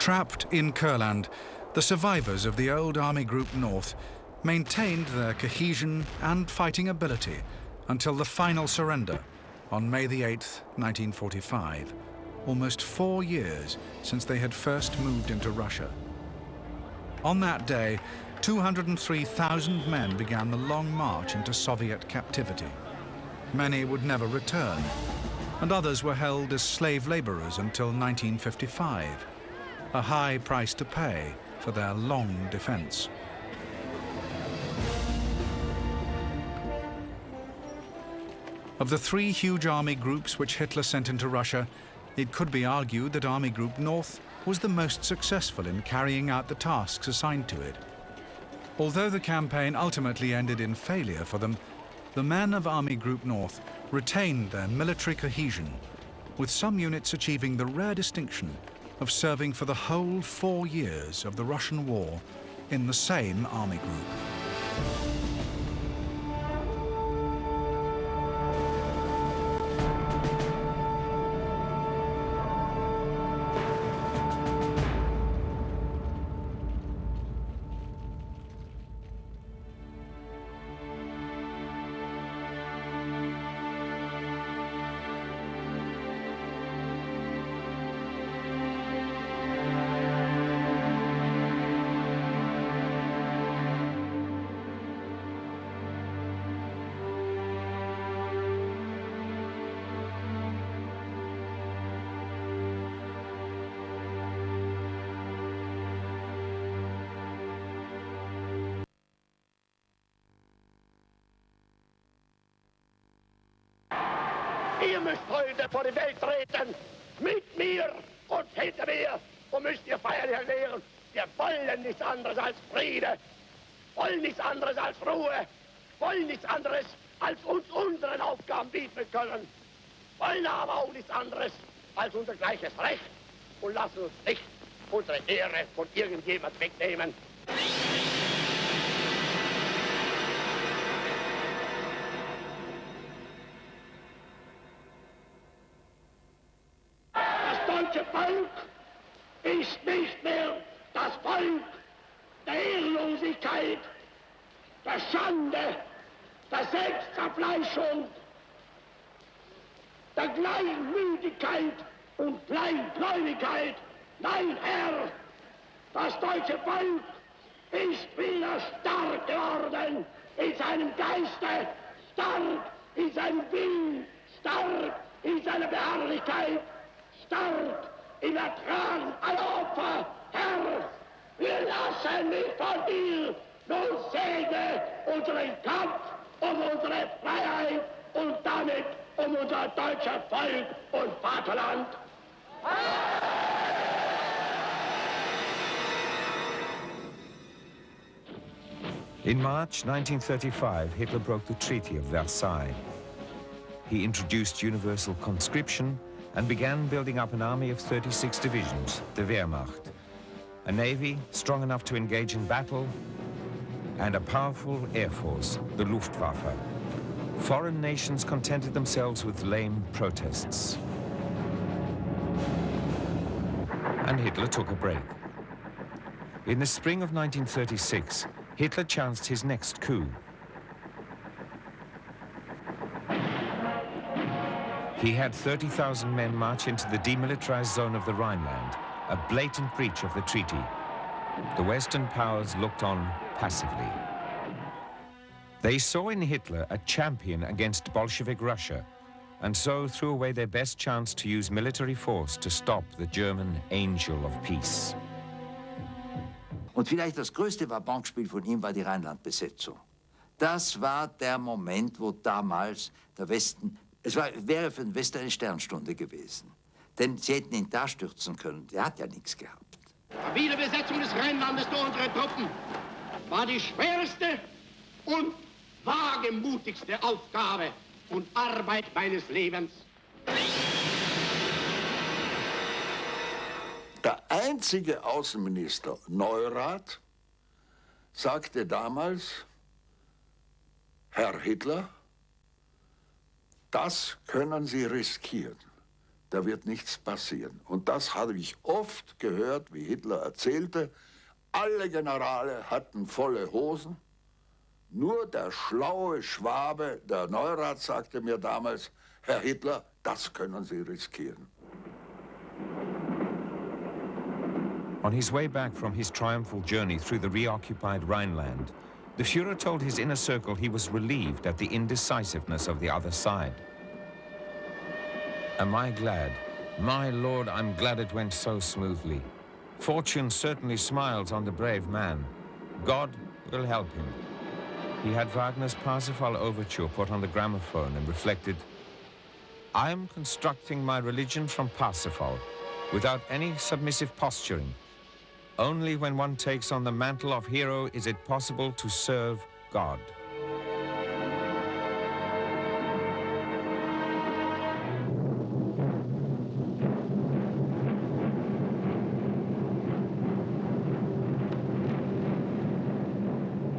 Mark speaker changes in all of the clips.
Speaker 1: Trapped in Kurland, the survivors of the old Army Group North maintained their cohesion and fighting ability until the final surrender on May the 8th, 1945, almost 4 years since they had first moved into Russia. On that day, 203,000 men began the long march into Soviet captivity. Many would never return, and others were held as slave laborers until 1955, a high price to pay for their long defense. Of the 3 huge army groups which Hitler sent into Russia, it could be argued that Army Group North was the most successful in carrying out the tasks assigned to it. Although the campaign ultimately ended in failure for them, the men of Army Group North retained their military cohesion, with some units achieving the rare distinction of serving for the whole 4 years of the Russian war in the same army group.
Speaker 2: Ihr müsst heute vor die Welt treten, mit mir und hinter mir, und müsst ihr feierlich erklären, wir wollen nichts anderes als Friede, wollen nichts anderes als Ruhe, wollen nichts anderes als uns unseren Aufgaben widmen können, wollen aber auch nichts anderes als unser gleiches Recht und lassen uns nicht unsere Ehre von irgendjemand wegnehmen. Das Volk ist nicht mehr das Volk der Ehrlosigkeit, der Schande, der Selbstzerfleischung, der Gleichmütigkeit und Kleingläubigkeit. Nein, Herr, das deutsche Volk ist wieder stark geworden in seinem Geiste, stark in seinem Willen, stark in seiner Beharrlichkeit, stark im Ertragen aller Opfer. Herr, wir lassen nicht von dir, nun segne unseren Kampf um unsere Freiheit und damit um unser deutsches Volk und Vaterland.
Speaker 3: In March 1935, Hitler broke the Treaty of Versailles. He introduced universal conscription and began building up an army of 36 divisions, the Wehrmacht, a navy strong enough to engage in battle, and a powerful air force, the Luftwaffe. Foreign nations contented themselves with lame protests. And Hitler took a break. In the spring of 1936, Hitler chanced his next coup. He had 30,000 men march into the demilitarized zone of the Rhineland, a blatant breach of the treaty. The Western powers looked on passively. They saw in Hitler a champion against Bolshevik Russia, and so threw away their best chance to use military force to stop the German Angel of Peace.
Speaker 4: Und vielleicht das größte Vabanquespiel von ihm war die Rheinlandbesetzung. Das war der Moment, wo damals der Westen, wäre für den Westen eine Sternstunde gewesen. Denn sie hätten ihn da stürzen können. Der hat ja nichts gehabt.
Speaker 2: Die Wiederbesetzung des Rheinlandes durch unsere Truppen war die schwerste und wagemutigste Aufgabe und Arbeit meines Lebens.
Speaker 5: Der einzige Außenminister Neurath sagte damals, Herr Hitler, das können Sie riskieren. da wird nichts passieren. Und das habe ich oft gehört, wie Hitler erzählte, alle Generale hatten volle Hosen, nur der schlaue Schwabe, der Neurath, sagte mir damals, Herr Hitler, das können Sie riskieren.
Speaker 3: On his way back from his triumphal journey through the reoccupied Rhineland, the Führer told his inner circle he was relieved at the indecisiveness of the other side. Am I glad? My lord, I'm glad it went so smoothly. Fortune certainly smiles on the brave man. God will help him. He had Wagner's Parsifal overture put on the gramophone and reflected, I am constructing my religion from Parsifal, without any submissive posturing. Only when one takes on the mantle of hero is it possible to serve God.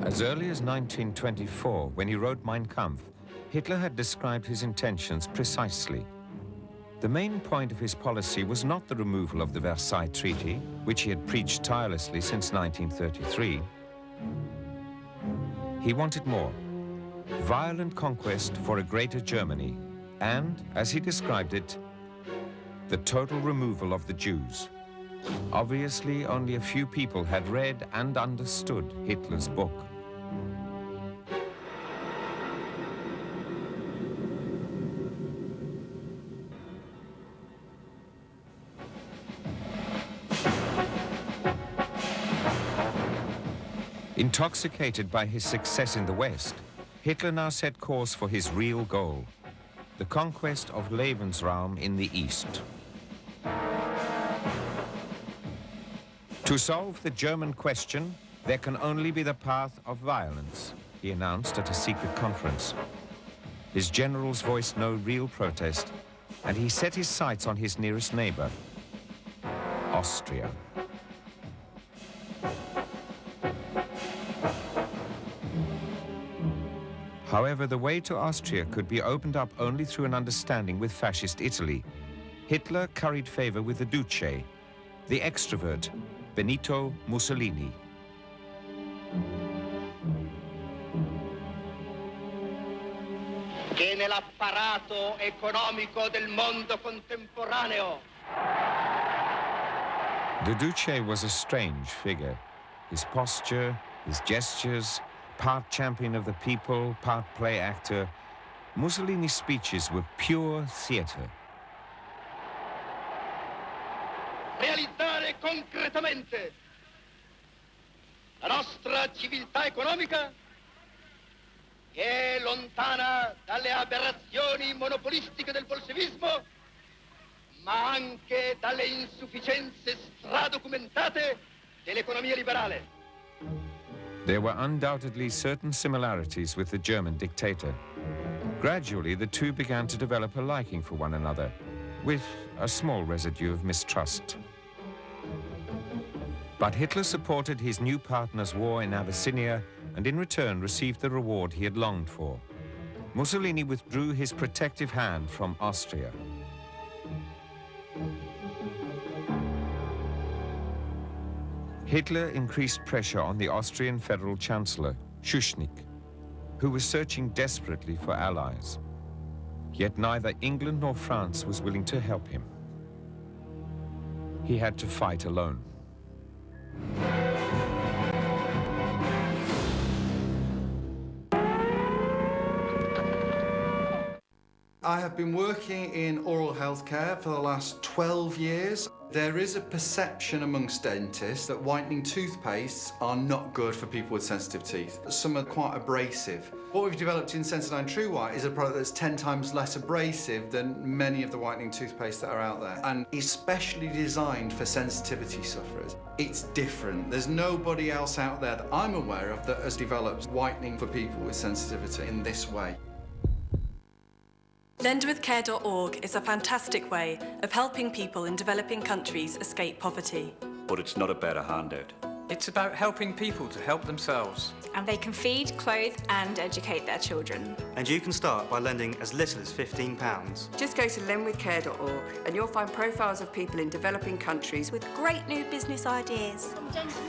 Speaker 3: As early as 1924, when he wrote Mein Kampf, Hitler had described his intentions precisely. The main point of his policy was not the removal of the Versailles Treaty, which he had preached tirelessly since 1933. He wanted more: violent conquest for a greater Germany, and, as he described it, the total removal of the Jews. Obviously, only a few people had read and understood Hitler's book. Intoxicated by his success in the West, Hitler now set course for his real goal, the conquest of Lebensraum in the East. To solve the German question, there can only be the path of violence, he announced at a secret conference. His generals voiced no real protest, and he set his sights on his nearest neighbor, Austria. However, the way to Austria could be opened up only through an understanding with fascist Italy. Hitler curried favor with the Duce, the extrovert, Benito Mussolini.
Speaker 2: Che nell'apparato economico del mondo contemporaneo.
Speaker 3: The Duce was a strange figure. His posture, his gestures, part champion of the people, part play actor, Mussolini's speeches were pure theater.
Speaker 2: Realizzare concretamente la nostra civiltà economica, che è lontana dalle aberrazioni monopolistiche del bolscevismo, ma anche dalle insufficienze stradocumentate dell'economia liberale.
Speaker 3: There were undoubtedly certain similarities with the German dictator. Gradually, the two began to develop a liking for one another, with a small residue of mistrust. But Hitler supported his new partner's war in Abyssinia and in return received the reward he had longed for. Mussolini withdrew his protective hand from Austria. Hitler increased pressure on the Austrian Federal Chancellor, Schuschnigg, who was searching desperately for allies. Yet neither England nor France was willing to help him. He had to fight alone.
Speaker 6: I have been working in oral health care for the last 12 years. There is a perception amongst dentists that whitening toothpastes are not good for people with sensitive teeth. Some are quite abrasive. What we've developed in Sensodyne True White is a product that's 10 times less abrasive than many of the whitening toothpastes that are out there, and is specially designed for sensitivity sufferers. It's different. There's nobody else out there that I'm aware of that has developed whitening for people with sensitivity in this way.
Speaker 7: Lendwithcare.org is a fantastic way of helping people in developing countries escape poverty.
Speaker 8: But it's not about a handout. It's about helping people to help themselves.
Speaker 9: And they can feed, clothe and educate their children.
Speaker 10: And you can start by lending as little as £15.
Speaker 11: Just go to lendwithcare.org and you'll find profiles of people in developing countries
Speaker 9: with great new business ideas.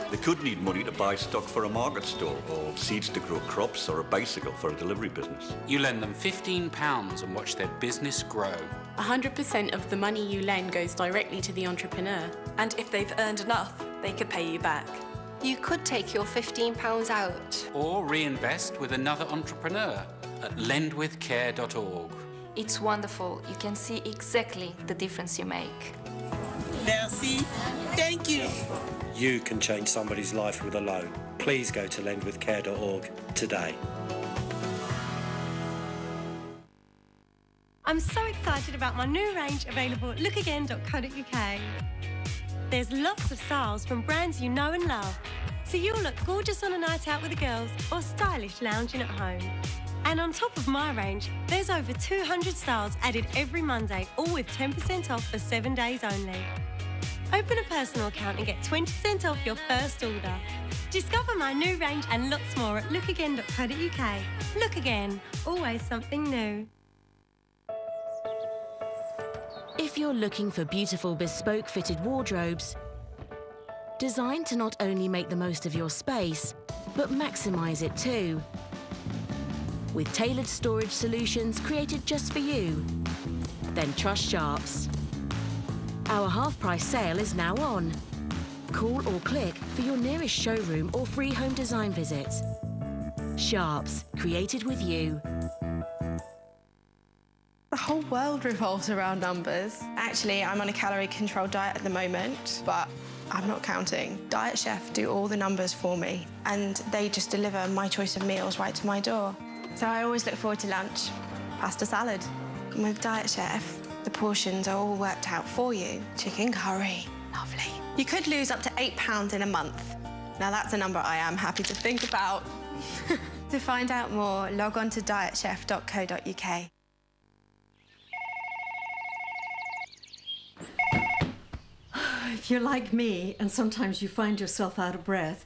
Speaker 12: They could need money to buy stock for a market stall, or seeds to grow crops, or a bicycle for a delivery business.
Speaker 13: You lend them £15 and watch their business grow.
Speaker 7: 100% of the money you lend goes directly to the entrepreneur. And if they've earned enough, they could pay you back.
Speaker 14: You could take your £15 out.
Speaker 13: Or reinvest with another entrepreneur at lendwithcare.org.
Speaker 14: It's wonderful. You can see exactly the difference you make.
Speaker 15: Merci. Thank you.
Speaker 10: You can change somebody's life with a loan. Please go to lendwithcare.org today.
Speaker 16: I'm so excited about my new range available at lookagain.co.uk. There's lots of styles from brands you know and love, so you'll look gorgeous on a night out with the girls or stylish lounging at home. And on top of my range, there's over 200 styles added every Monday, all with 10% off for 7 days only. Open a personal account and get 20% off your first order. Discover my new range and lots more at lookagain.co.uk. Look Again, always something new.
Speaker 17: If you're looking for beautiful bespoke fitted wardrobes, designed to not only make the most of your space, but maximise it too, with tailored storage solutions created just for you, then trust Sharps. Our half-price sale is now on. Call or click for your nearest showroom or free home design visit. Sharps, created with you.
Speaker 18: The whole world revolves around numbers. Actually, I'm on a calorie-controlled diet at the moment, but I'm not counting. Diet Chef do all the numbers for me, and they just deliver my choice of meals right to my door. So I always look forward to lunch. Pasta salad. And with Diet Chef, the portions are all worked out for you. Chicken curry. Lovely. You could lose up to £8 in a month. Now, that's a number I am happy to think about. To find out more, log on to dietchef.co.uk.
Speaker 19: If you're like me, and sometimes you find yourself out of breath,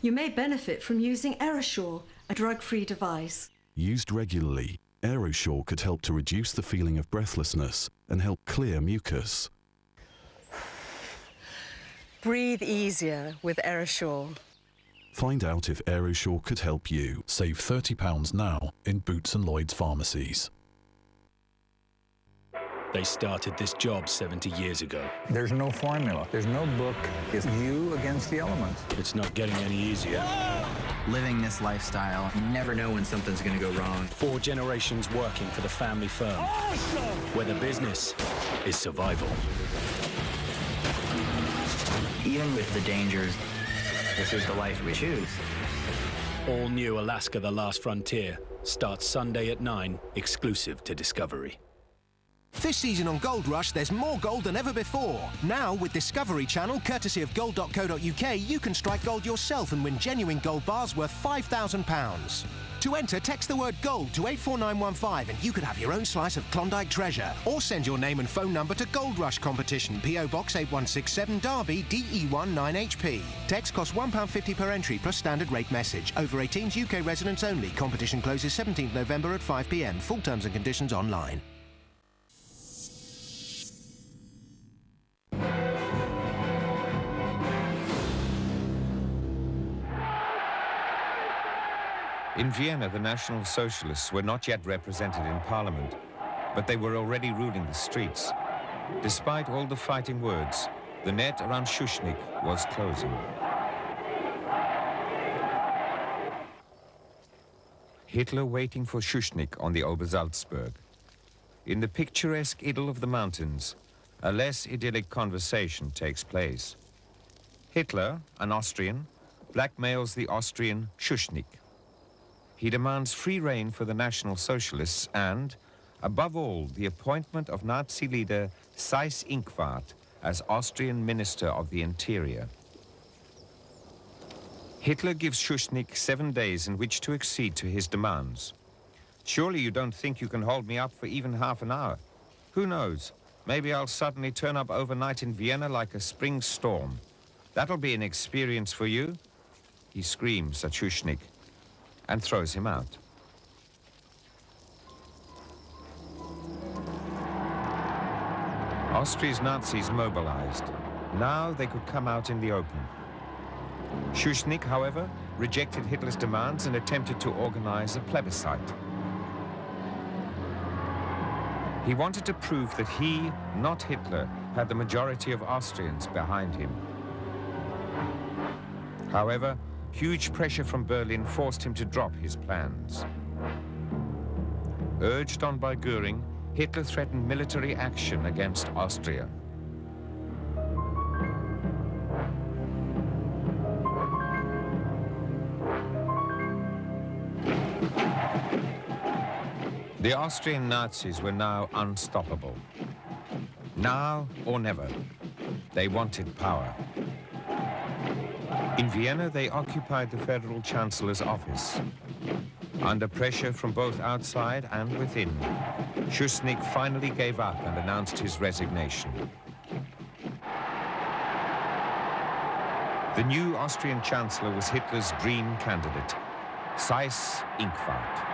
Speaker 19: you may benefit from using Aerosure, a drug-free device.
Speaker 20: Used regularly, Aerosure could help to reduce the feeling of breathlessness and help clear mucus.
Speaker 19: Breathe easier with Aerosure.
Speaker 20: Find out if Aerosure could help you. Save £30 now in Boots and Lloyd's pharmacies.
Speaker 21: They started this job 70 years ago.
Speaker 22: There's no formula. There's no book. It's you against the elements.
Speaker 21: It's not getting any easier.
Speaker 23: Living this lifestyle, you never know when something's going to go wrong.
Speaker 21: 4 generations working for the family firm, where the business is survival.
Speaker 23: Even with the dangers, this is the life we choose.
Speaker 21: All new Alaska: The Last Frontier starts Sunday at 9, exclusive to Discovery.
Speaker 24: This season on Gold Rush, there's more gold than ever before. Now, with Discovery Channel, courtesy of gold.co.uk, you can strike gold yourself and win genuine gold bars worth £5,000. To enter, text the word GOLD to 84915 and you could have your own slice of Klondike treasure. Or send your name and phone number to Gold Rush Competition, PO Box 8167 Derby, DE1 9HP. Text costs £1.50 per entry plus standard rate message. Over 18s, UK residents only. Competition closes 17th November at 5 p.m. Full terms and conditions online.
Speaker 3: In Vienna, the National Socialists were not yet represented in Parliament, but they were already ruling the streets. Despite all the fighting words, the net around Schuschnigg was closing. Hitler waiting for Schuschnigg on the Obersalzberg. In the picturesque idyll of the mountains, a less idyllic conversation takes place. Hitler, an Austrian, blackmails the Austrian Schuschnigg. He demands free rein for the National Socialists and, above all, the appointment of Nazi leader Seyss-Inquart as Austrian Minister of the Interior. Hitler gives Schuschnigg 7 days in which to accede to his demands. Surely you don't think you can hold me up for even half an hour? Who knows? Maybe I'll suddenly turn up overnight in Vienna like a spring storm. That'll be an experience for you, he screams at Schuschnigg and throws him out. Austria's Nazis mobilized. Now they could come out in the open. Schuschnigg, however, rejected Hitler's demands and attempted to organize a plebiscite. He wanted to prove that he, not Hitler, had the majority of Austrians behind him. However, huge pressure from Berlin forced him to drop his plans. Urged on by Göring, Hitler threatened military action against Austria. The Austrian Nazis were now unstoppable. Now or never, they wanted power. In Vienna, they occupied the Federal Chancellor's office. Under pressure from both outside and within, Schuschnigg finally gave up and announced his resignation. The new Austrian Chancellor was Hitler's dream candidate, Seyss-Inquart.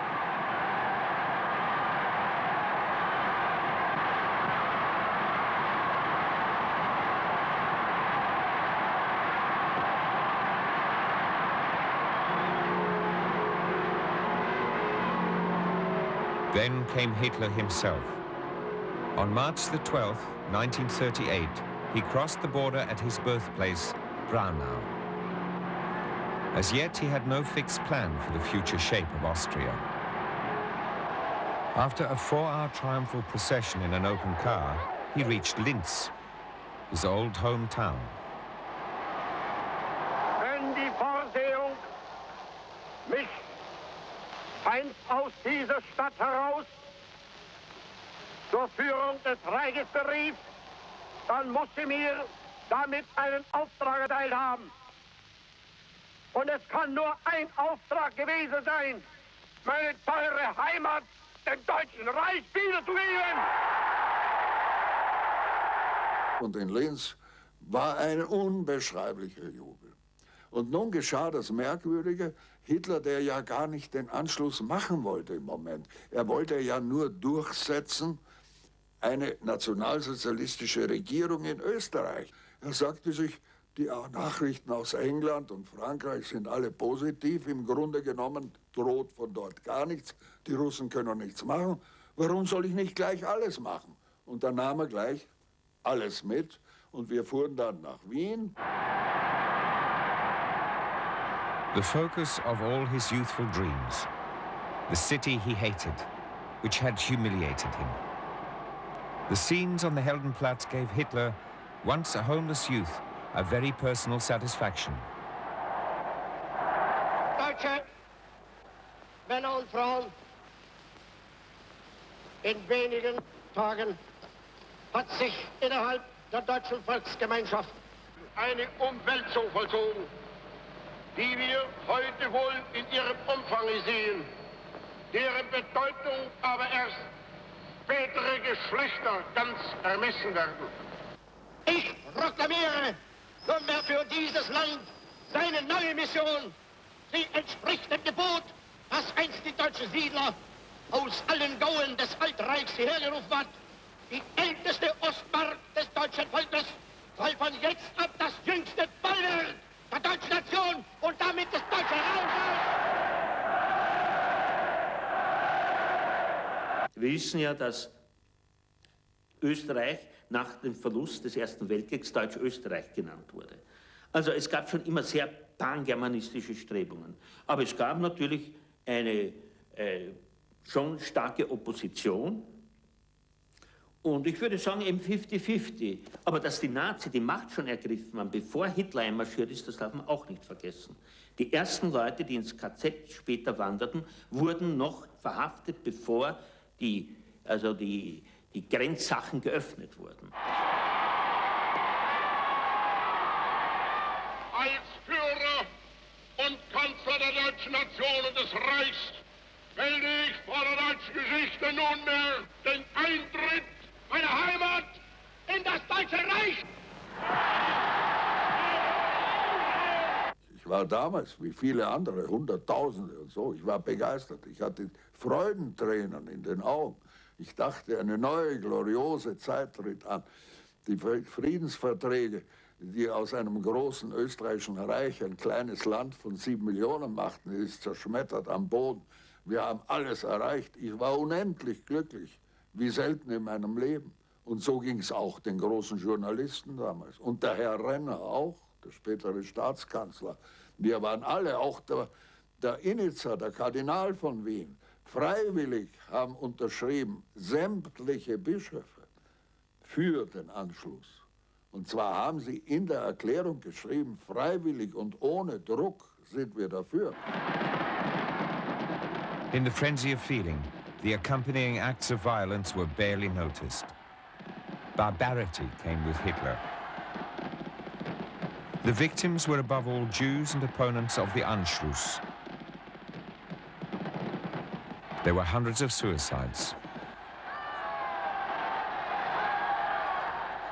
Speaker 3: Then came Hitler himself. On March the 12th, 1938, he crossed the border at his birthplace, Braunau. As yet, he had no fixed plan for the future shape of Austria. After a 4-hour triumphal procession in an open car, he reached Linz, his old hometown.
Speaker 1: Wenn die Vorsehung mich einst aus dieser Stadt heraus zur Führung des Reiches berief, dann muss sie mir damit einen Auftrag erteilt haben. Und es kann nur ein Auftrag gewesen sein, meine teure Heimat dem Deutschen Reich wiederzugeben.
Speaker 2: Und in Linz war ein unbeschreiblicher Jubel. Und nun geschah das Merkwürdige, Hitler, der ja gar nicht den Anschluss machen wollte im Moment. Er wollte ja nur durchsetzen, eine nationalsozialistische Regierung in Österreich. Er sagte sich, die Nachrichten aus England und Frankreich sind alle positiv. Im Grunde genommen droht von dort gar nichts. Die Russen können nichts machen. Warum soll ich nicht gleich alles machen? Und dann nahm er gleich alles mit und wir fuhren dann nach Wien.
Speaker 3: The focus of all his youthful dreams, the city he hated, which had humiliated him. The scenes on the Heldenplatz gave Hitler, once a homeless youth, a very personal satisfaction.
Speaker 1: Deutsche Männer und Frauen, in wenigen Tagen hat sich innerhalb der deutschen Volksgemeinschaft eine Umwälzung vollzogen, die wir heute wohl in ihrem Umfang sehen, deren Bedeutung aber erst spätere Geschlechter ganz ermessen werden. Ich proklamiere nunmehr für dieses Land seine neue Mission. Sie entspricht dem Gebot, das einst die deutschen Siedler aus allen Gauen des Altreichs hierher gerufen hat. Die älteste Ostmark des deutschen Volkes soll von jetzt ab das jüngste Bollwerk der deutschen Nation und damit des deutschen Reiches sein.
Speaker 4: Wir wissen ja, dass Österreich nach dem Verlust des Ersten Weltkriegs Deutsch-Österreich genannt wurde. Also es gab schon immer sehr pangermanistische Strebungen. Aber es gab natürlich eine schon starke Opposition. Und ich würde sagen eben 50-50. Aber dass die Nazis die Macht schon ergriffen haben, bevor Hitler einmarschiert ist, das darf man auch nicht vergessen. Die ersten Leute, die ins KZ später wanderten, wurden noch verhaftet, bevor die Grenzsachen geöffnet wurden.
Speaker 1: Als Führer und Kanzler der deutschen Nation und des Reichs melde ich vor der deutschen Geschichte nunmehr den Eintritt meiner Heimat in das Deutsche Reich.
Speaker 2: war damals, wie viele andere, Hunderttausende und so, ich war begeistert. Ich hatte Freudentränen in den Augen. Ich dachte, eine neue, gloriose Zeit tritt an. Die Friedensverträge, die aus einem großen österreichischen Reich ein kleines Land von 7 Millionen machten, ist zerschmettert am Boden. Wir haben alles erreicht. Ich war unendlich glücklich, wie selten in meinem Leben. Und so ging es auch den großen Journalisten damals. Und der Herr Renner auch, der spätere Staatskanzler. Wir waren alle, auch der Innitzer, der Kardinal von Wien, freiwillig haben unterschrieben, sämtliche Bischöfe für den Anschluss. Und zwar haben sie in der Erklärung geschrieben, freiwillig und ohne Druck sind wir dafür.
Speaker 3: In the frenzy of feeling, the accompanying acts of violence were barely noticed. Barbarity came with Hitler. The victims were above all Jews and opponents of the Anschluss. There were hundreds of suicides.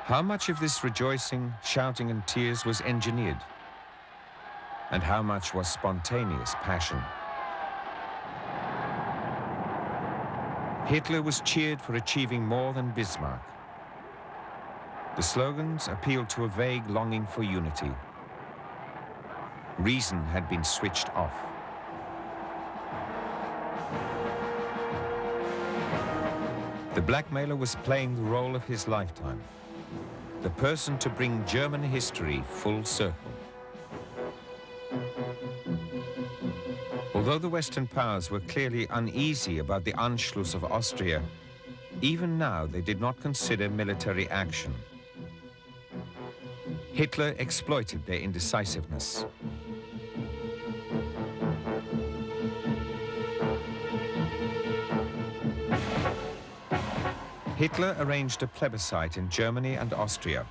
Speaker 3: How much of this rejoicing, shouting and tears was engineered? And how much was spontaneous passion? Hitler was cheered for achieving more than Bismarck. The slogans appealed to a vague longing for unity. Reason had been switched off. The blackmailer was playing the role of his lifetime, the person to bring German history full circle. Although the Western powers were clearly uneasy about the Anschluss of Austria, even now they did not consider military action. Hitler exploited their indecisiveness. Hitler arranged a plebiscite in Germany and Austria.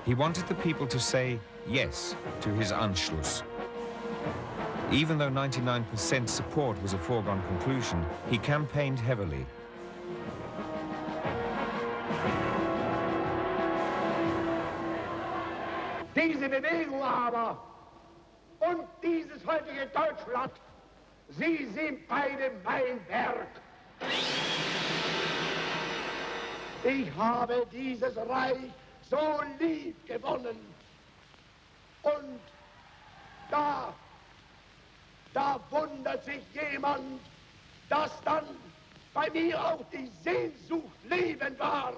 Speaker 3: He wanted the people to say yes to his Anschluss. Even though 99% support was a foregone conclusion, he campaigned heavily.
Speaker 1: Diese Bewegung aber und dieses heutige Deutschland, sie sind beide mein Werk. Ich habe dieses Reich so lieb gewonnen. Und da wundert sich jemand, dass dann bei mir auch die Sehnsucht Leben war,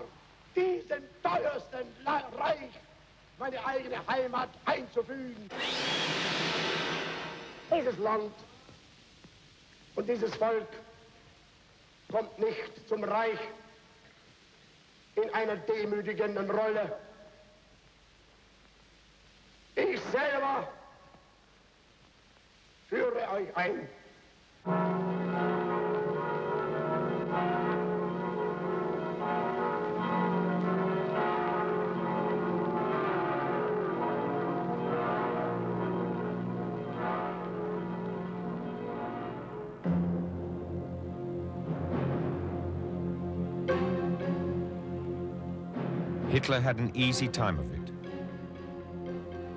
Speaker 1: diesen teuersten Reich, meine eigene Heimat einzufügen. Dieses Land und dieses Volk kommt nicht zum Reich in einer demütigenden Rolle. Ich selber führe euch ein.
Speaker 3: Hitler had an easy time of it.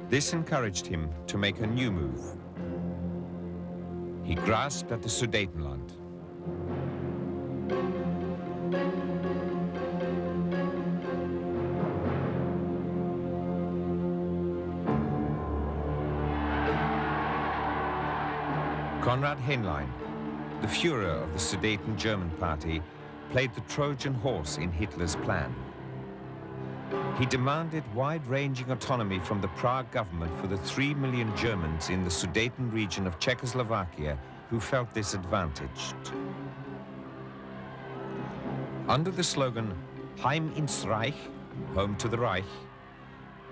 Speaker 3: This encouraged him to make a new move. He grasped at the Sudetenland. Konrad Henlein, the Führer of the Sudeten German Party, played the Trojan horse in Hitler's plan. He demanded wide-ranging autonomy from the Prague government for the 3 million Germans in the Sudeten region of Czechoslovakia who felt disadvantaged. Under the slogan, Heim ins Reich, home to the Reich,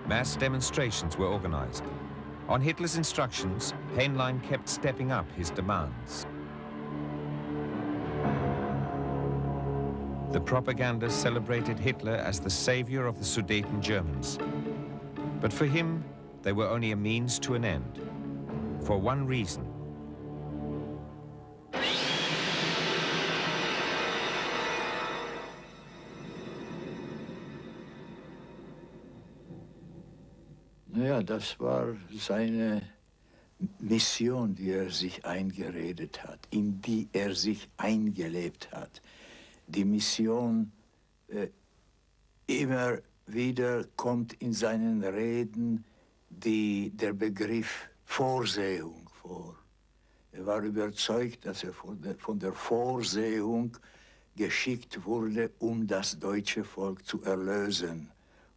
Speaker 3: mass demonstrations were organized. On Hitler's instructions, Henlein kept stepping up his demands. The propaganda celebrated Hitler as the savior of the Sudeten Germans. But for him, they were only a means to an end. For one reason.
Speaker 5: Naja, das war seine Mission, die er sich eingeredet hat, in die er sich eingelebt hat. Die Mission, immer wieder kommt in seinen Reden der Begriff Vorsehung vor. Er war überzeugt, dass er von der Vorsehung geschickt wurde, um das deutsche Volk zu erlösen,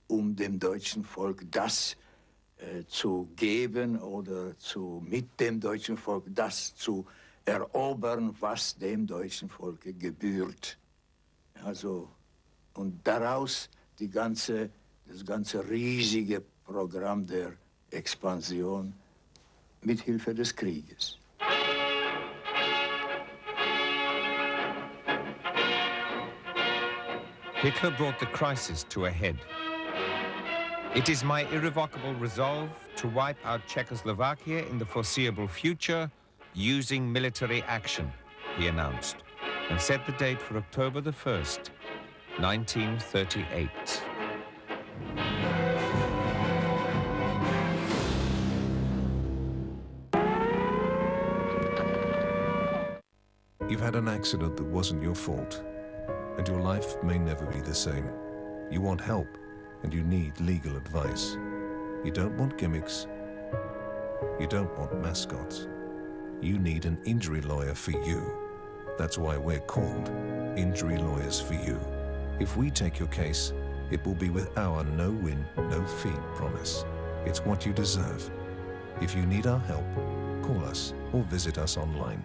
Speaker 5: um dem deutschen Volk das zu geben oder mit dem deutschen Volk das zu erobern, was dem deutschen Volk gebührt. Also, und daraus das ganze riesige Programm der Expansion mit Hilfe des Krieges.
Speaker 3: Hitler brought the crisis to a head. It is my irrevocable resolve to wipe out Czechoslovakia in the foreseeable future using military action, he announced, and set the date for October the 1st, 1938.
Speaker 6: You've had an accident that wasn't your fault, and your life may never be the same. You want help, and you need legal advice. You don't want gimmicks. You don't want mascots. You need an injury lawyer for you. That's why we're called Injury Lawyers for You. If we take your case, it will be with our no-win, no-fee promise. It's what you deserve. If you need our help, call us or visit us online.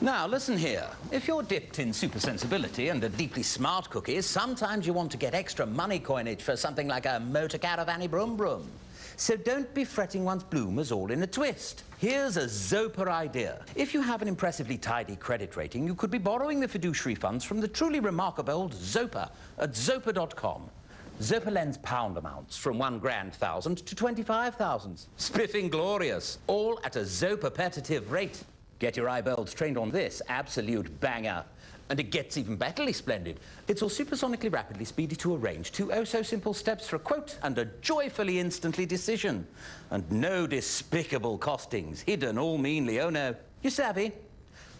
Speaker 8: Now, listen here. If you're dipped in super sensibility and are deeply smart cookies, sometimes you want to get extra money coinage for something like a motor caravanny broom broom. So don't be fretting one's bloomers all in a twist. Here's a Zopa idea. If you have an impressively tidy credit rating, you could be borrowing the fiduciary funds from the truly remarkable old Zopa at zopa.com. Zopa lends pound amounts from $1,000,000 to 25,000. Spiffing glorious, all at a Zopa-petitive rate. Get your eyeballs trained on this absolute banger. And it gets even betterly splendid. It's all supersonically rapidly speedy to arrange 2 oh-so-simple steps for a quote and a joyfully instantly decision. And no despicable costings, hidden all meanly, oh no. You savvy?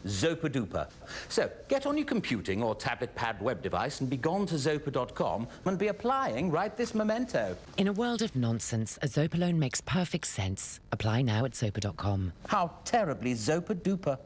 Speaker 8: Zopa duper. So, get on your computing or tablet pad web device and be gone to zopa.com and be applying right this memento.
Speaker 11: In a world of nonsense, a Zopa loan makes perfect sense. Apply now at zopa.com.
Speaker 8: How terribly Zopa duper.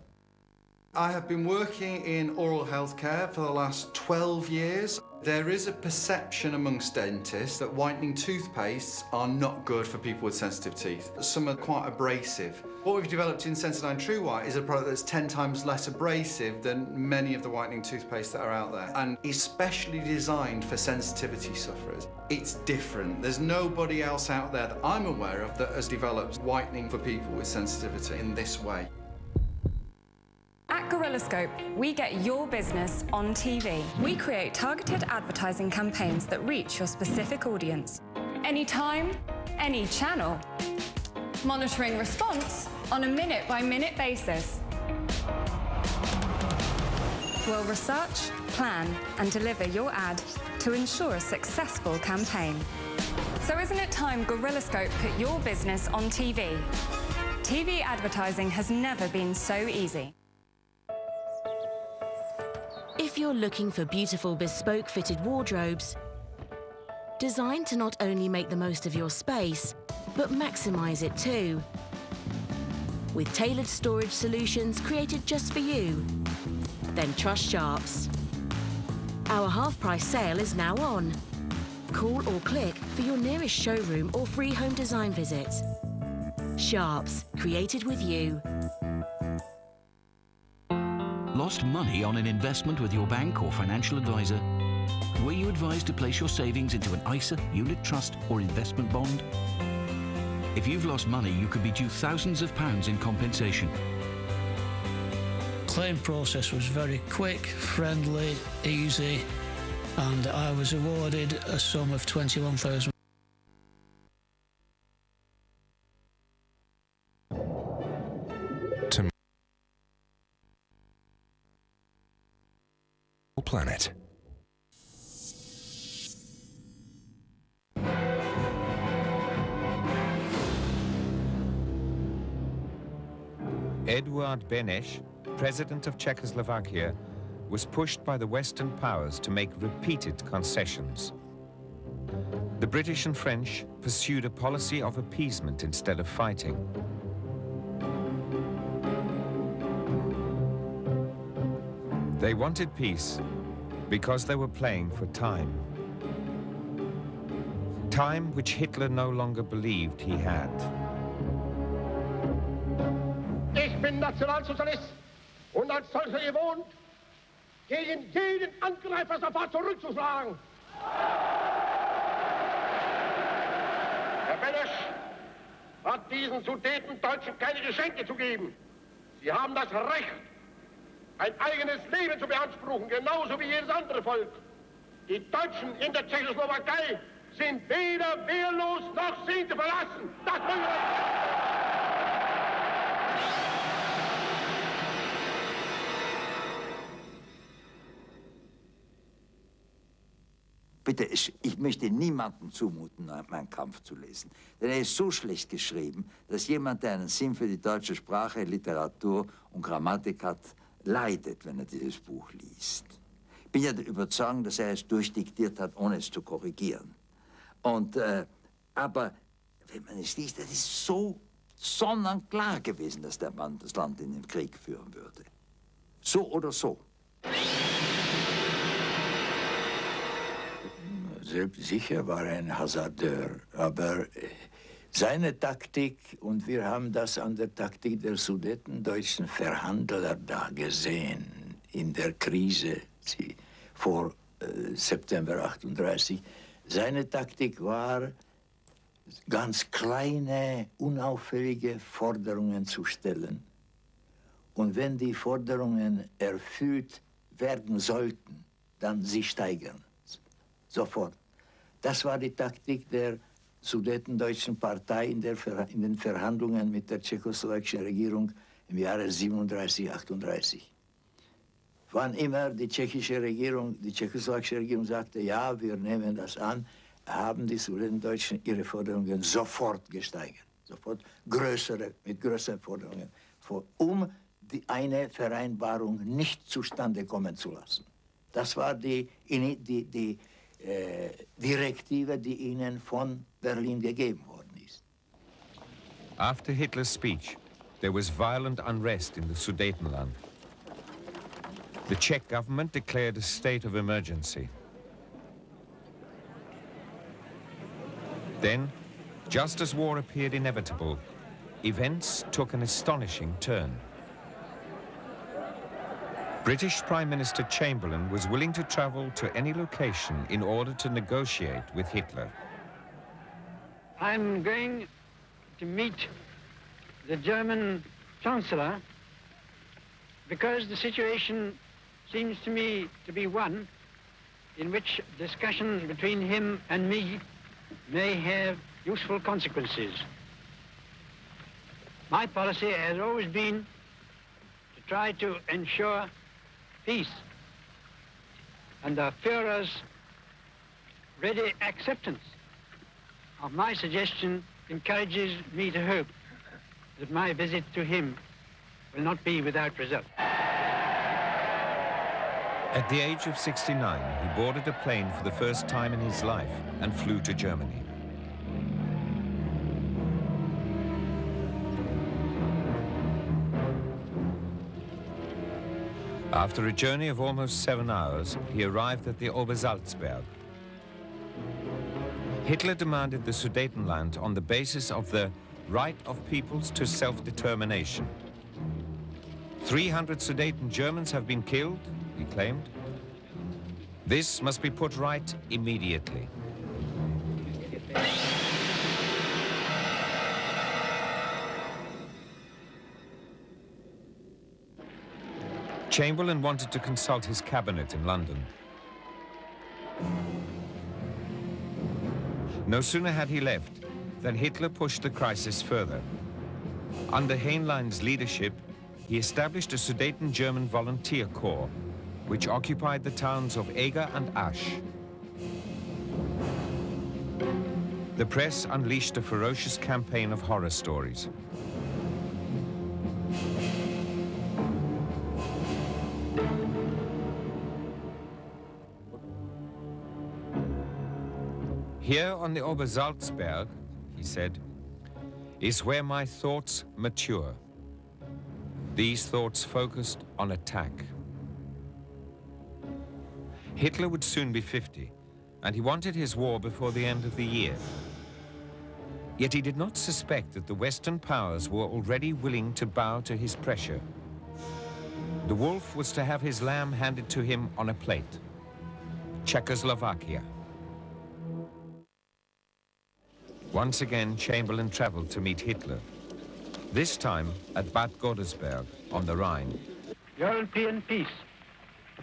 Speaker 25: I have been working in oral health care for the last 12 years. There is a perception amongst dentists that whitening toothpastes are not good for people with sensitive teeth. Some are quite abrasive. What we've developed in Sensodyne True White is a product that's 10 times less abrasive than many of the whitening toothpastes that are out there, and especially designed for sensitivity sufferers. It's different. There's nobody else out there that I'm aware of that has developed whitening for people with sensitivity in this way.
Speaker 26: At Gorillascope, we get your business on TV. We create targeted advertising campaigns that reach your specific audience. Anytime, any channel. Monitoring response on a minute-by-minute basis. We'll research, plan, and deliver your ad to ensure a successful campaign. So isn't it time Gorillascope put your business on TV? TV advertising has never been so easy.
Speaker 17: If you're looking for beautiful bespoke fitted wardrobes, designed to not only make the most of your space, but maximize it too. With tailored storage solutions created just for you, then trust Sharps. Our half-price sale is now on. Call or click for your nearest showroom or free home design visit. Sharps, created with you.
Speaker 27: Lost money on an investment with your bank or financial advisor? Were you advised to place your savings into an ISA, unit trust or investment bond? If you've lost money, you could be due thousands of pounds in compensation.
Speaker 28: Claim process was very quick, friendly, easy, and I was awarded a sum of £21,000.
Speaker 20: Planet.
Speaker 3: Eduard Beneš, president of Czechoslovakia, was pushed by the Western powers to make repeated concessions. The British and French pursued a policy of appeasement instead of fighting. They wanted peace because they were playing for time. Time which Hitler no longer believed he had.
Speaker 1: Ich bin Nationalsozialist und als solcher gewohnt, gegen jeden Angreifer sofort zurückzuschlagen. Herr Beneš hat diesen Sudetendeutschen keine Geschenke zu geben. Sie haben das Recht, ein eigenes Leben zu beanspruchen, genauso wie jedes andere Volk. Die Deutschen in der Tschechoslowakei sind weder wehrlos noch sind sie verlassen. Das wollen wir.
Speaker 7: Bitte, ich möchte niemandem zumuten, meinen Kampf zu lesen. Denn er ist so schlecht geschrieben, dass jemand, der einen Sinn für die deutsche Sprache, Literatur und Grammatik hat, leidet, wenn er dieses Buch liest. Ich bin ja der Überzeugung, dass er es durchdiktiert hat, ohne es zu korrigieren. Aber wenn man es liest, das ist so sonnenklar gewesen, dass der Mann das Land in den Krieg führen würde. So oder so.
Speaker 5: Sicher war er ein Hasardeur, aber seine Taktik, und wir haben das an der Taktik der sudetendeutschen Verhandler da gesehen, in der Krise vor September 38, seine Taktik war, ganz kleine, unauffällige Forderungen zu stellen. Und wenn die Forderungen erfüllt werden sollten, dann sie steigern. Sofort. Das war die Taktik der Sudetendeutschen Partei in den Verhandlungen mit der tschechoslowakischen Regierung im Jahre 37, 38. Wann immer die tschechische Regierung, die tschechoslowakische Regierung sagte, ja, wir nehmen das an, haben die Sudetendeutschen ihre Forderungen sofort gesteigert. Sofort mit größeren Forderungen, um eine Vereinbarung nicht zustande kommen zu lassen. Das war die Direktive, die ihnen von Berlin gegeben worden ist.
Speaker 3: After Hitler's speech, there was violent unrest in the Sudetenland. The Czech government declared a state of emergency. Then, just as war appeared inevitable, events took an astonishing turn. British Prime Minister Chamberlain was willing to travel to any location in order to negotiate with Hitler.
Speaker 9: I'm going to meet the German Chancellor because the situation seems to me to be one in which discussion between him and me may have useful consequences. My policy has always been to try to ensure peace, and the Führer's ready acceptance of my suggestion encourages me to hope that my visit to him will not be without result.
Speaker 3: At the age of 69, he boarded a plane for the first time in his life and flew to Germany. After a journey of almost 7 hours, he arrived at the Obersalzberg. Hitler demanded the Sudetenland on the basis of the right of peoples to self-determination. 300 Sudeten Germans have been killed, he claimed. This must be put right immediately. Chamberlain wanted to consult his cabinet in London. No sooner had he left than Hitler pushed the crisis further. Under Heinlein's leadership, he established a Sudeten German volunteer corps, which occupied the towns of Eger and Asch. The press unleashed a ferocious campaign of horror stories. Here on the Obersalzberg, he said, is where my thoughts mature. These thoughts focused on attack. Hitler would soon be 50, and he wanted his war before the end of the year. Yet he did not suspect that the Western powers were already willing to bow to his pressure. The wolf was to have his lamb handed to him on a plate. Czechoslovakia. Once again, Chamberlain traveled to meet Hitler, this time at Bad Godesberg on the Rhine.
Speaker 9: European peace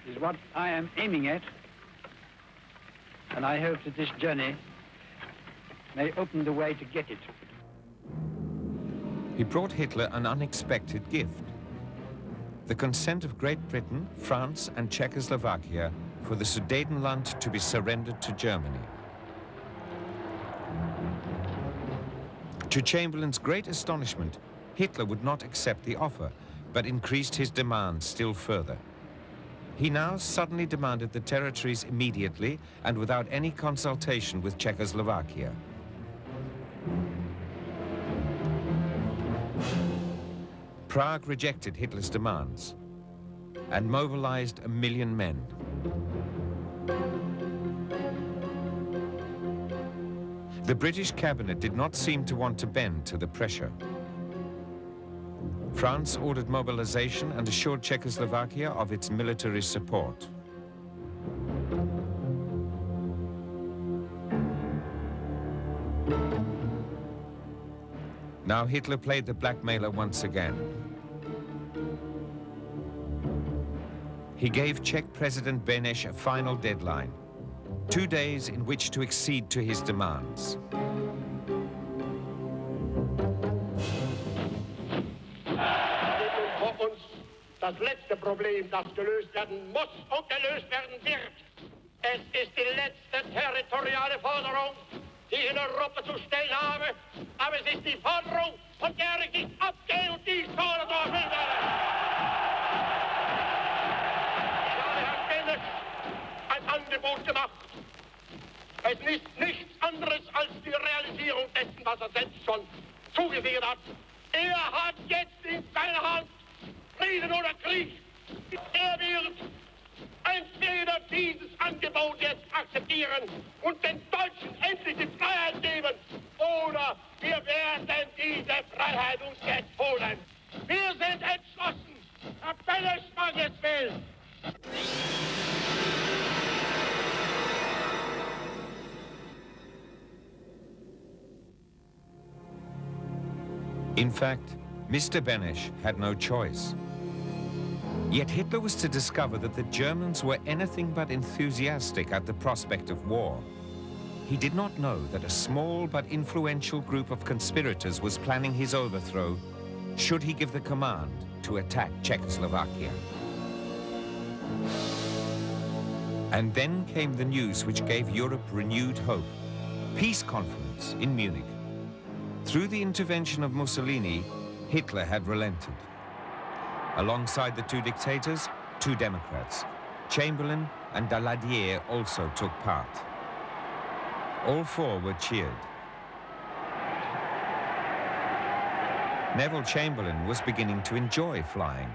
Speaker 9: is what I am aiming at, and I hope that this journey may open the way to get it.
Speaker 3: He brought Hitler an unexpected gift: the consent of Great Britain, France and Czechoslovakia for the Sudetenland to be surrendered to Germany. To Chamberlain's great astonishment, Hitler would not accept the offer, but increased his demands still further. He now suddenly demanded the territories immediately and without any consultation with Czechoslovakia. Prague rejected Hitler's demands and mobilized 1 million men. The British cabinet did not seem to want to bend to the pressure. France ordered mobilization and assured Czechoslovakia of its military support. Now Hitler played the blackmailer once again. He gave Czech President Beneš a final deadline: 2 days in which to accede to his demands.
Speaker 1: Vor uns das letzte Problem, das gelöst werden muss und gelöst werden wird. Es ist die letzte territoriale Forderung, die ich in Europa zu stellen habe, aber es ist die Forderung, von der ich nicht abgehe und die ich fordern will. Ich habe Herrn Beneš ein Angebot gemacht. Es ist nichts anderes als die Realisierung dessen, was er selbst schon zugesichert hat. Er hat jetzt in seiner Hand Frieden oder Krieg. Er wird entweder dieses Angebot jetzt akzeptieren und den Deutschen endlich die Freiheit geben, oder wir werden diese Freiheit uns jetzt holen. Wir sind entschlossen. Herr Beneš mag jetzt wählen.
Speaker 3: In fact, Mr. Beneš had no choice. Yet Hitler was to discover that the Germans were anything but enthusiastic at the prospect of war. He did not know that a small but influential group of conspirators was planning his overthrow should he give the command to attack Czechoslovakia. And then came the news which gave Europe renewed hope: peace conference in Munich. Through the intervention of Mussolini, Hitler had relented. Alongside the two dictators, 2 Democrats. Chamberlain and Daladier also took part. All 4 were cheered. Neville Chamberlain was beginning to enjoy flying.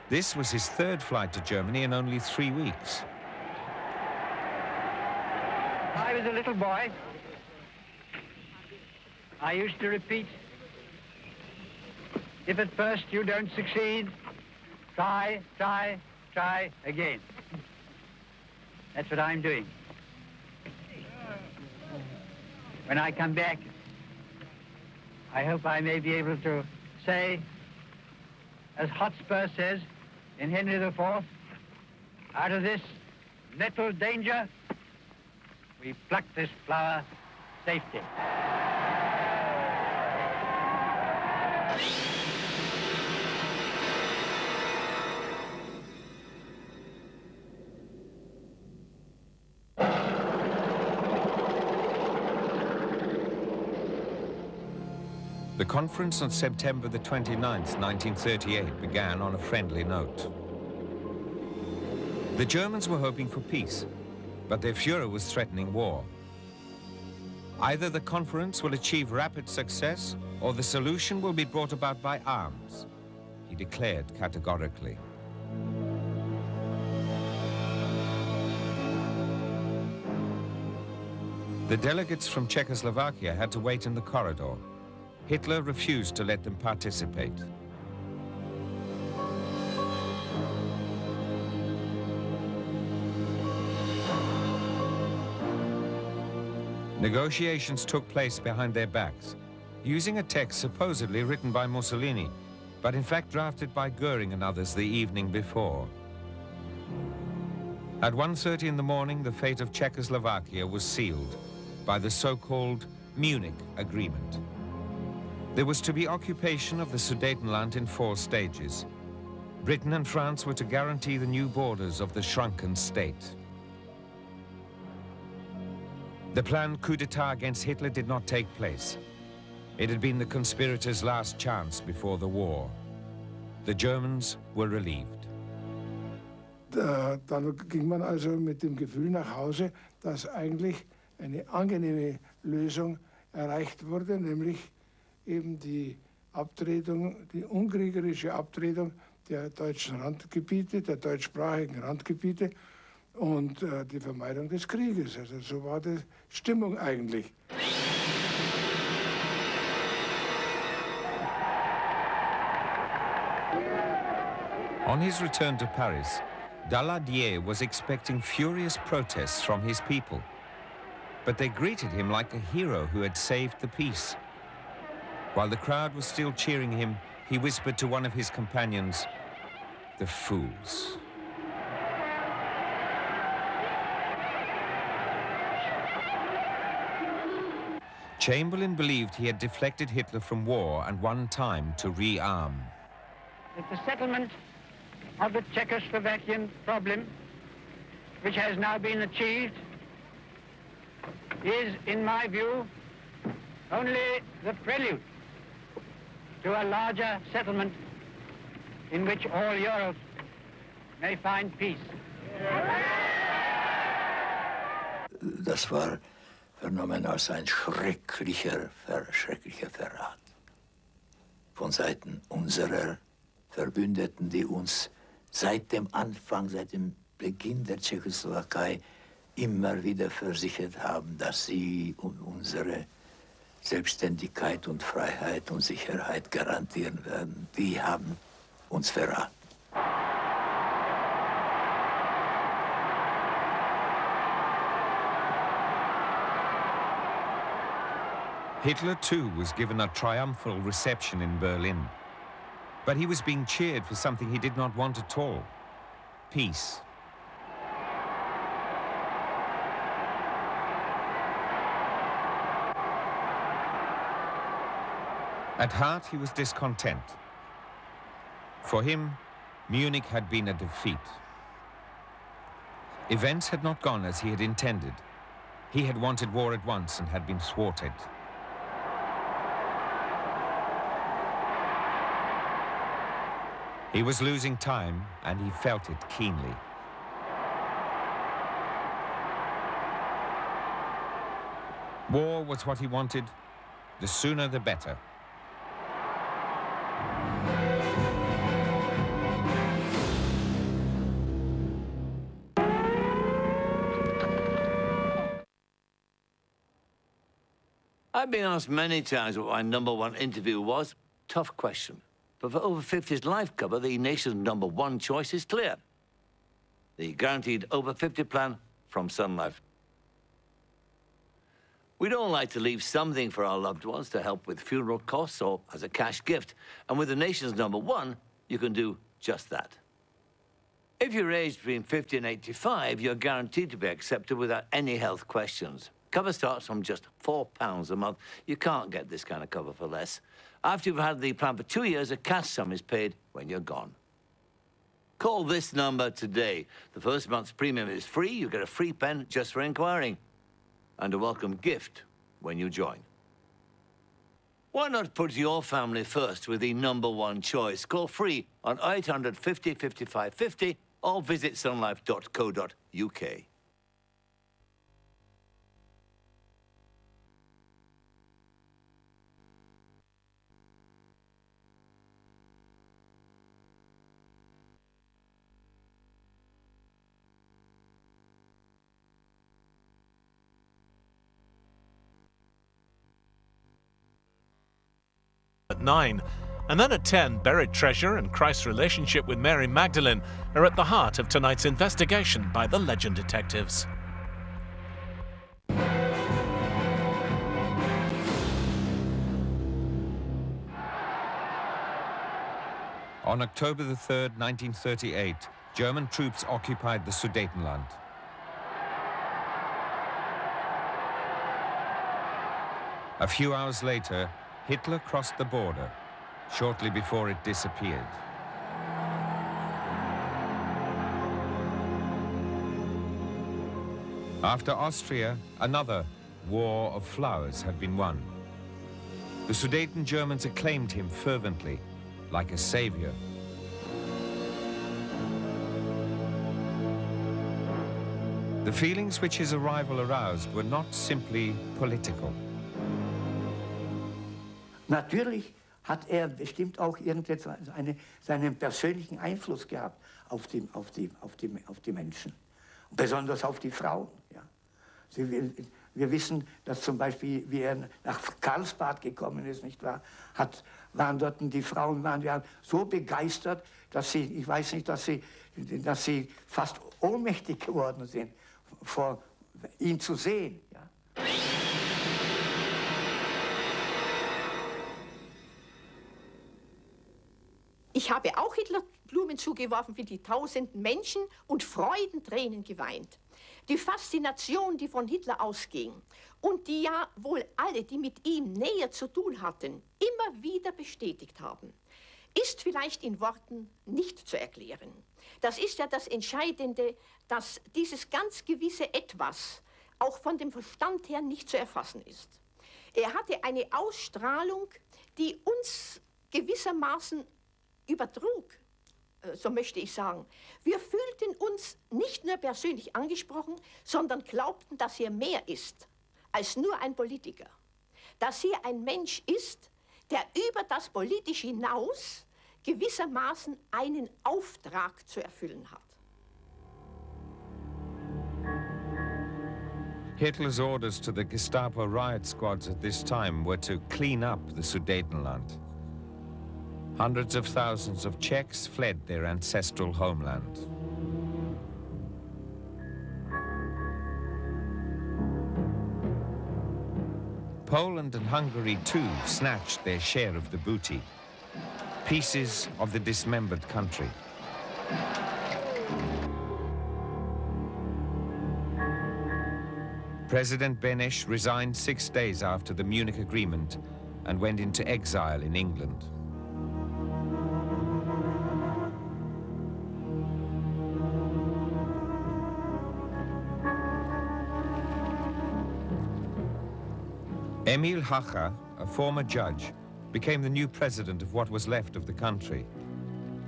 Speaker 3: This was his 3rd flight to Germany in only 3 weeks.
Speaker 9: I was a little boy. I used to repeat, if at first you don't succeed, try, try, try again. That's what I'm doing. When I come back, I hope I may be able to say, as Hotspur says in Henry IV, out of this little danger, we pluck this flower safety.
Speaker 3: The conference on September the 29th, 1938 began on a friendly note. The Germans were hoping for peace, but their Führer was threatening war. Either the conference will achieve rapid success or the solution will be brought about by arms, he declared categorically. The delegates from Czechoslovakia had to wait in the corridor. Hitler refused to let them participate. Negotiations took place behind their backs, using a text supposedly written by Mussolini, but in fact drafted by Goering and others the evening before. At 1:30 in the morning, the fate of Czechoslovakia was sealed by the so-called Munich Agreement. There was to be occupation of the Sudetenland in 4 stages. Britain and France were to guarantee the new borders of the shrunken state. The planned coup d'etat against Hitler did not take place. It had been the conspirators' last chance before the war. The Germans were relieved.
Speaker 10: Dann ging man also mit dem Gefühl nach Hause, dass eigentlich eine angenehme Lösung erreicht wurde, nämlich eben die Abtretung, die unkriegerische Abtretung der deutschen Randgebiete, der deutschsprachigen Randgebiete und die Vermeidung des Krieges. Also so war die Stimmung eigentlich.
Speaker 3: On his return to Paris, Daladier was expecting furious protests from his people. But they greeted him like a hero who had saved the peace. While the crowd was still cheering him, he whispered to one of his companions, "The fools." Chamberlain believed he had deflected Hitler from war and won time to rearm.
Speaker 9: That the settlement of the Czechoslovakian problem, which has now been achieved, is, in my view, only the prelude to a larger settlement in which all Europe may find peace.
Speaker 5: Das war vernommen als ein schrecklicher Verrat von Seiten unserer Verbündeten, die uns seit dem Anfang, seit dem Beginn der Tschechoslowakei immer wieder versichert haben, dass sie unsere Selbstständigkeit und Freiheit und Sicherheit garantieren werden. Die haben uns verraten.
Speaker 3: Hitler too was given a triumphal reception in Berlin. But he was being cheered for something he did not want at all: peace. At heart, he was discontent. For him, Munich had been a defeat. Events had not gone as he had intended. He had wanted war at once and had been thwarted. He was losing time, and he felt it keenly. War was what he wanted. The sooner, the better.
Speaker 12: I've been asked many times what my #1 interview was. Tough question. But for over 50's life cover, the nation's #1 choice is clear. The guaranteed over 50 plan from Sun Life. We'd all like to leave something for our loved ones to help with funeral costs or as a cash gift. And with the nation's #1, you can do just that. If you're aged between 50 and 85, you're guaranteed to be accepted without any health questions. Cover starts from just £4 a month. You can't get this kind of cover for less. After you've had the plan for 2 years, a cash sum is paid when you're gone. Call this number today. The first month's premium is free. You get a free pen just for inquiring. And a welcome gift when you join. Why not put your family first with the #1 choice? Call free on 800 50 55 50 or visit sunlife.co.uk.
Speaker 13: at 9. And then at 10, buried treasure and Christ's relationship with Mary Magdalene are at the heart of tonight's investigation by the Legend detectives.
Speaker 3: On October the 3rd, 1938, German troops occupied the Sudetenland. A few hours later, Hitler crossed the border, shortly before it disappeared. After Austria, another war of flowers had been won. The Sudeten Germans acclaimed him fervently, like a savior. The feelings which his arrival aroused were not simply political.
Speaker 5: Natürlich hat bestimmt auch seinen persönlichen Einfluss gehabt auf die Menschen, besonders auf die Frauen. Ja. Wir wissen, dass zum Beispiel, wie nach Karlsbad gekommen ist, nicht wahr, waren dort die Frauen waren so begeistert, dass sie, ich weiß nicht, dass sie fast ohnmächtig geworden sind, vor ihn zu sehen. Ja.
Speaker 14: Ich habe auch Hitler Blumen zugeworfen für die tausenden Menschen und Freudentränen geweint. Die Faszination, die von Hitler ausging und die ja wohl alle, die mit ihm näher zu tun hatten, immer wieder bestätigt haben, ist vielleicht in Worten nicht zu erklären. Das ist ja das Entscheidende, dass dieses ganz gewisse Etwas auch von dem Verstand her nicht zu erfassen ist. Er hatte eine Ausstrahlung, die uns gewissermaßen übertrug, so möchte ich sagen. Wir fühlten uns nicht nur persönlich angesprochen, sondern glaubten, dass er mehr ist als nur ein Politiker. Dass er ein Mensch ist, der über das Politische hinaus gewissermaßen einen Auftrag zu erfüllen hat.
Speaker 3: Hitler's orders to the Gestapo riot squads at this time were to clean up the Sudetenland. Hundreds of thousands of Czechs fled their ancestral homeland. Poland and Hungary too snatched their share of the booty, pieces of the dismembered country. President Beneš resigned 6 days after the Munich Agreement and went into exile in England. Emil Hacha, a former judge, became the new president of what was left of the country.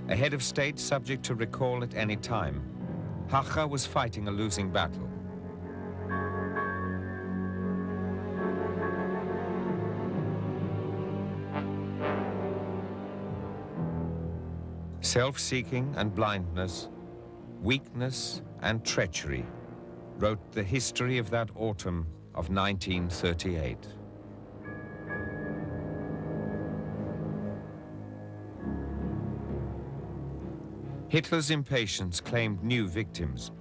Speaker 3: A head of state subject to recall at any time, Hacha was fighting a losing battle. Self-seeking and blindness, weakness and treachery wrote the history of that autumn of 1938. Hitler's impatience claimed new victims.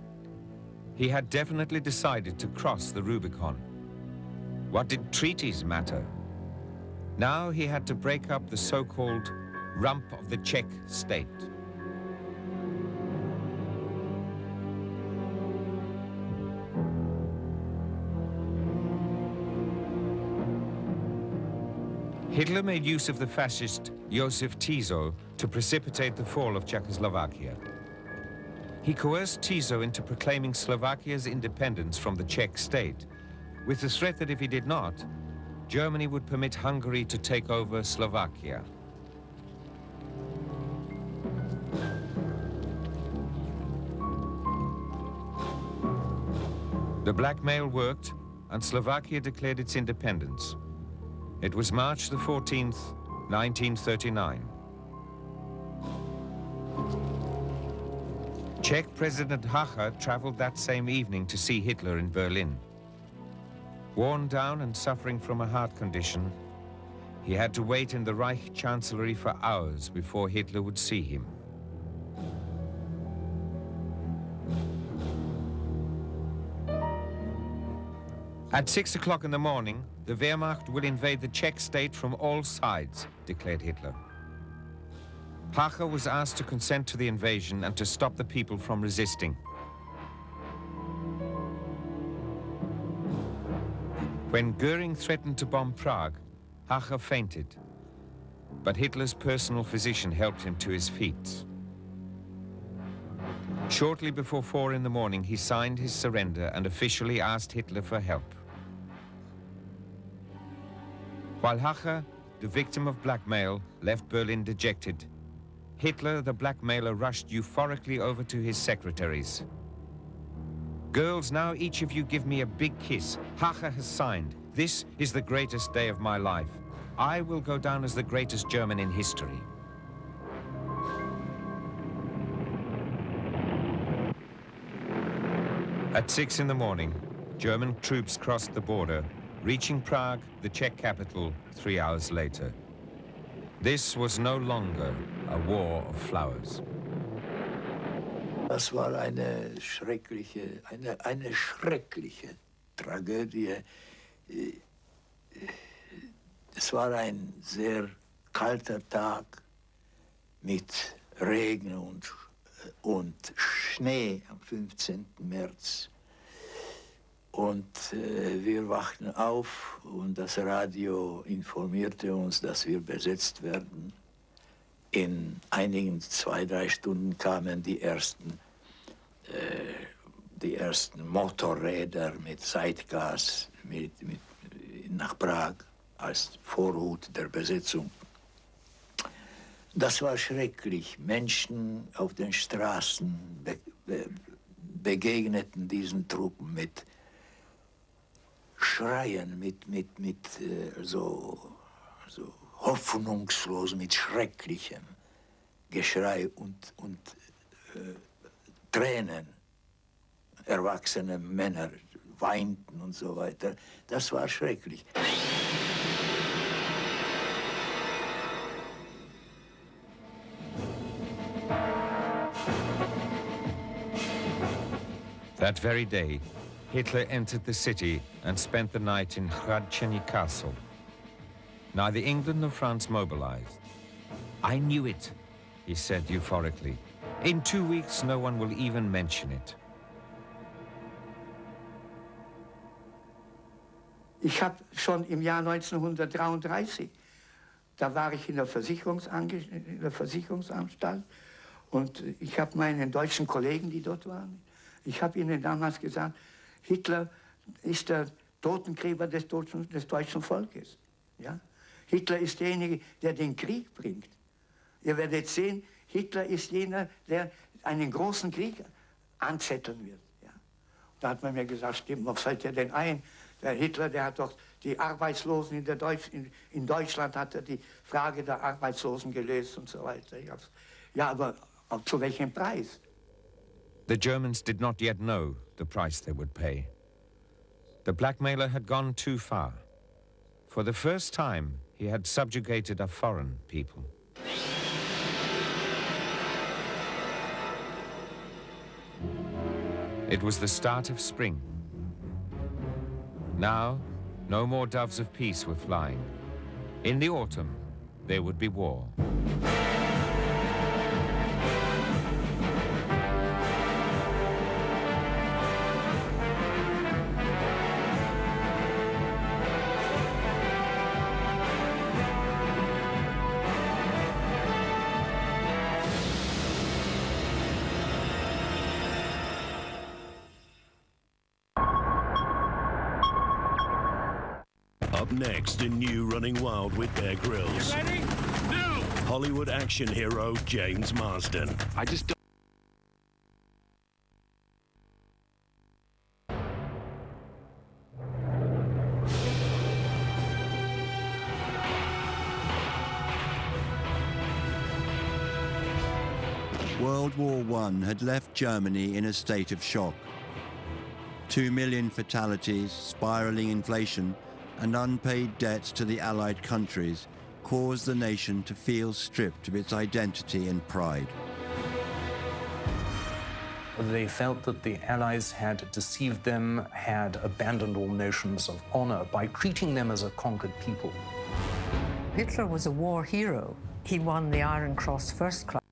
Speaker 3: He had definitely decided to cross the Rubicon. What did treaties matter? Now he had to break up the so-called rump of the Czech state. Hitler made use of the fascist Josef Tiso to precipitate the fall of Czechoslovakia. He coerced Tiso into proclaiming Slovakia's independence from the Czech state, with the threat that if he did not, Germany would permit Hungary to take over Slovakia. The blackmail worked, and Slovakia declared its independence. It was March the 14th, 1939. Czech President Hacha traveled that same evening to see Hitler in Berlin. Worn down and suffering from a heart condition, He had to wait in the Reich Chancellery for hours before Hitler would see him. At 6 o'clock in the morning, the Wehrmacht will invade the Czech state from all sides, declared Hitler. Hacha was asked to consent to the invasion and to stop the people from resisting. When Goering threatened to bomb Prague, Hacha fainted, but Hitler's personal physician helped him to his feet. Shortly before 4 in the morning, he signed his surrender and officially asked Hitler for help. While Hacha, the victim of blackmail, left Berlin dejected, Hitler, the blackmailer, rushed euphorically over to his secretaries. Girls, now each of you give me a big kiss. Hacha has signed. This is the greatest day of my life. I will go down as the greatest German in history. At 6 in the morning, German troops crossed the border, reaching Prague, the Czech capital, 3 hours later. This was no longer a war of flowers.
Speaker 5: Das war eine schreckliche Tragödie. Es war ein sehr kalter Tag mit Regen und Schnee am 15. März. Und wir wachten auf und das Radio informierte uns, dass wir besetzt werden. In einigen 2-3 Stunden kamen die ersten Motorräder mit Seitgas nach Prag als Vorhut der Besetzung. Das war schrecklich. Menschen auf den Straßen begegneten diesen Truppen mit Schreien, so hoffnungslos, mit schrecklichem Geschrei und Tränen. Erwachsene Männer weinten und so weiter. Das war schrecklich.
Speaker 3: That very day, Hitler entered the city and spent the night in Hradčany Castle. Neither England nor France mobilized. I knew it, he said euphorically. In 2 weeks, no one will even mention it.
Speaker 10: Ich habe schon im Jahr 1933, da war ich in der Versicherungsanstalt und ich habe meinen deutschen Kollegen, die dort waren, ich habe ihnen damals gesagt, Hitler ist der Totengräber des deutschen Volkes. Ja? Hitler ist derjenige, der den Krieg bringt. Ihr werdet sehen, Hitler ist jener, der einen großen Krieg anzetteln wird. Ja? Da hat man mir gesagt, stimmt, was fällt dir denn ein? Der Hitler, der hat doch die Arbeitslosen in Deutschland hat er die Frage der Arbeitslosen gelöst und so weiter. Ja, aber zu welchem Preis?
Speaker 3: The Germans did not yet know the price they would pay. The blackmailer had gone too far. For the first time, he had subjugated a foreign people. It was the start of spring. Now, no more doves of peace were flying. In the autumn, there would be war.
Speaker 15: Up next in New Running Wild with Bear Grylls.
Speaker 1: You ready? No!
Speaker 15: Hollywood action hero James Marsden.
Speaker 1: I just don't...
Speaker 16: World War I had left Germany in a state of shock. 2 million fatalities, spiralling inflation, and unpaid debts to the Allied countries caused the nation to feel stripped of its identity and pride.
Speaker 2: They felt that the Allies had deceived them, had abandoned all notions of honor by treating them as a conquered people.
Speaker 4: Hitler was a war hero. He won the Iron Cross First Class.